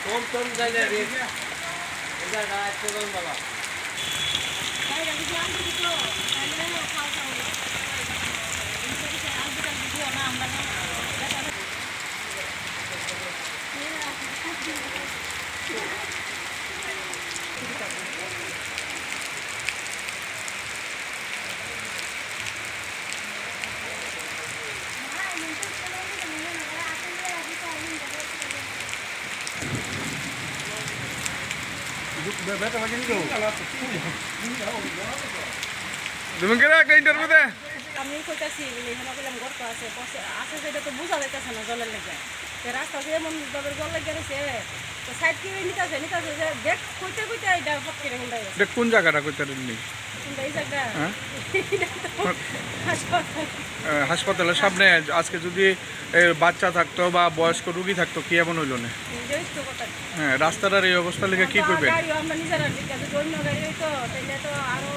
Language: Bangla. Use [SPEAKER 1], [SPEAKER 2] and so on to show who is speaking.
[SPEAKER 1] কম কম জায়গায় রেট এটা একটা কম বাবা
[SPEAKER 2] তুমি কেন একটা ইন্টারভিউতে
[SPEAKER 3] আমি কইতাছি এখানে কইলাম গর্ত আছে আছে সেটা তো বোঝা যাইতেছে না জলের লেগে রাস্তা এমন ভাবে জল লেগে গেছে তো সাইড কিনে নিতেছে যে দেখ কইতে কইতে এটা ফট করে হুন্ডাই
[SPEAKER 2] এটা কোন জায়গাটা কইতে নেই
[SPEAKER 3] এই জায়গা
[SPEAKER 2] হাসপাতালের সামনে আজকে যদি বাচ্চা থাকতো বা বয়স্ক রোগী থাকতো কি এমন হইল না হ্যাঁ রাস্তাটার এই অবস্থা লেগে কি করবেন
[SPEAKER 3] আমরা নিজেরা অন্য গাড়ি হইতো তাইলে তো আরো